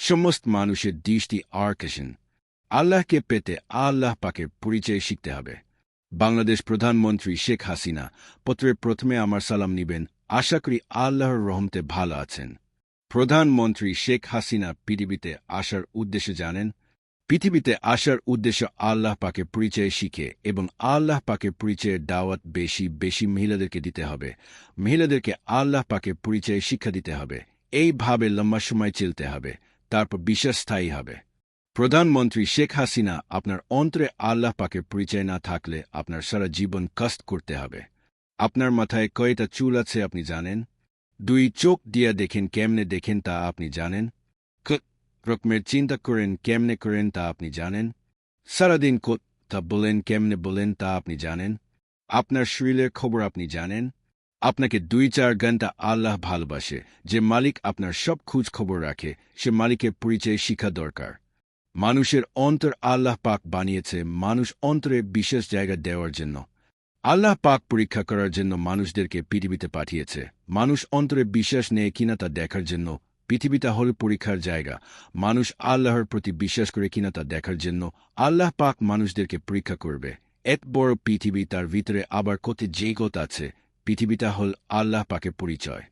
সমস্ত মানুষের দৃষ্টি আকর্ষণ আল্লাহকে পেতে আল্লাহ পাকের পরিচয় শিখতে হবে। বাংলাদেশ প্রধানমন্ত্রী শেখ হাসিনা পত্রের প্রথমে আমার সালাম নিবেন। আশা করি আল্লাহর রহমতে ভালো আছেন। প্রধানমন্ত্রী শেখ হাসিনা পৃথিবীতে আসার উদ্দেশ্য জানেন? পৃথিবীতে আসার উদ্দেশ্য আল্লাহ পাকের পরিচয় শিখে এবং আল্লাহ পাকের পরিচয়ের দাওয়াত বেশি বেশি মহিলাদেরকে দিতে হবে। মহিলাদেরকে আল্লাহ পাকের পরিচয় শিক্ষা দিতে হবে। এইভাবে লম্বা সময় চলতে হবে, তারপর বিশ্বাস স্থায়ী হবে। প্রধানমন্ত্রী শেখ হাসিনা, আপনার অন্তরে আল্লাহ পাকের পরিচয় না থাকলে আপনার সারা জীবন কষ্ট করতে হবে। আপনার মাথায় কয়টা চুল আছে আপনি জানেন? দুই চোখ দিয়া দেখেন কেমনে দেখেন তা আপনি জানেন? রকমের চিন্তা করেন কেমনে করেন তা আপনি জানেন? সারাদিন কথা বলেন কেমনে বলেন তা আপনি জানেন? আপনার শরীরের খবর আপনি জানেন? আপনাকে 2-4 ঘন্টা আল্লাহ ভালোবাসে। যে মালিক আপনার সব খোঁজ খবর রাখে, সে মালিকের পরিচয় শিক্ষা দরকার। মানুষের অন্তর আল্লাহ পাক বানিয়েছে মানুষ অন্তরে বিশেষ জায়গা দেওয়ার জন্য। আল্লাহ পাক পরীক্ষা করার জন্য মানুষদেরকে পৃথিবীতে পাঠিয়েছে। মানুষ অন্তরে বিশ্বাস নেয় কিনা তা দেখার জন্য। পৃথিবীটা হল পরীক্ষার জায়গা। মানুষ আল্লাহর প্রতি বিশ্বাস করে কিনা তা দেখার জন্য আল্লাহ পাক মানুষদেরকে পরীক্ষা করবে। এত বড় পৃথিবী, তার ভিতরে আবার কত জগৎ আছে। পৃথিবীটা হল আল্লাহ পাকের পরিচয়।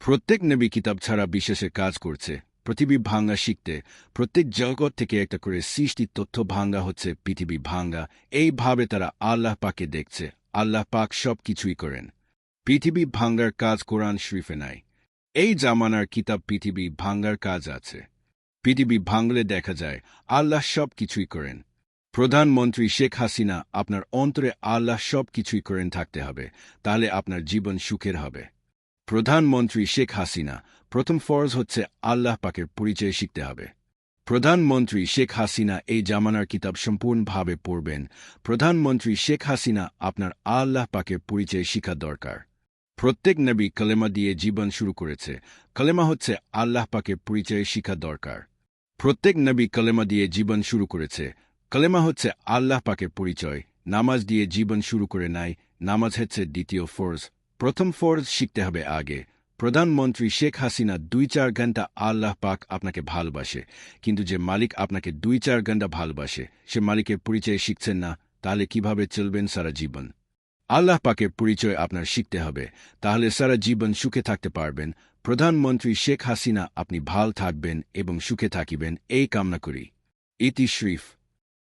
প্রত্যেক নবী কিতাব ছাড়া বিশ্বাসের কাজ করছে। পৃথিবী ভাঙ্গা শিখতে প্রত্যেক জগৎ থেকে একটা করে সৃষ্টি তথ্য ভাঙ্গা হচ্ছে পৃথিবী ভাঙ্গা। এইভাবে তারা আল্লাহ পাকে দেখছে। আল্লাহ পাক সব কিছুই করেন। পৃথিবী ভাঙ্গার কাজ কোরআন শরীফে নাই। এই জামানার কিতাব পৃথিবী ভাঙ্গার কাজ আছে। পৃথিবী ভাঙলে দেখা যায় আল্লাহ সব কিছুই করেন। প্রধানমন্ত্রী শেখ হাসিনা, আপনার অন্তরে আল্লাহ সব কিছুই করেন থাকতে হবে, তাহলে আপনার জীবন সুখের হবে। প্রধানমন্ত্রী শেখ হাসিনা, প্রথম ফরজ হচ্ছে আল্লাহ পাকের পরিচয় শিখতে হবে। প্রধানমন্ত্রী শেখ হাসিনা এই জামানার কিতাব সম্পূর্ণভাবে পড়বেন। প্রধানমন্ত্রী শেখ হাসিনা, আপনার আল্লাহ পাকের পরিচয় শিখা দরকার। প্রত্যেক নবী কলেমা দিয়ে জীবন শুরু করেছে। কলেমা হচ্ছে আল্লাহ পাকের পরিচয় শিখা দরকার। প্রত্যেক নবী কলেমা দিয়ে জীবন শুরু করেছে। কলেমা হচ্ছে আল্লাহ পাকের পরিচয়। নামাজ দিয়ে জীবন শুরু করে নাই। নামাজ হচ্ছে দ্বিতীয় ফরজ। প্রথম ফরজ শিখতে হবে আগে। প্রধানমন্ত্রী শেখ হাসিনা, 2-4 ঘন্টা আল্লাহ পাক আপনাকে ভালোবাসে, কিন্তু যে মালিক আপনাকে 2-4 ঘন্টা ভালোবাসে সে মালিকের পরিচয় শিখছেন না, তাহলে কিভাবে চলবেন সারা জীবন? আল্লাহ পাকের পরিচয় আপনার শিখতে হবে, তাহলে সারা জীবন সুখে থাকতে পারবেন। প্রধানমন্ত্রী শেখ হাসিনা, আপনি ভাল থাকবেন এবং সুখে থাকিবেন এই কামনা করি। ইতি শরীফ।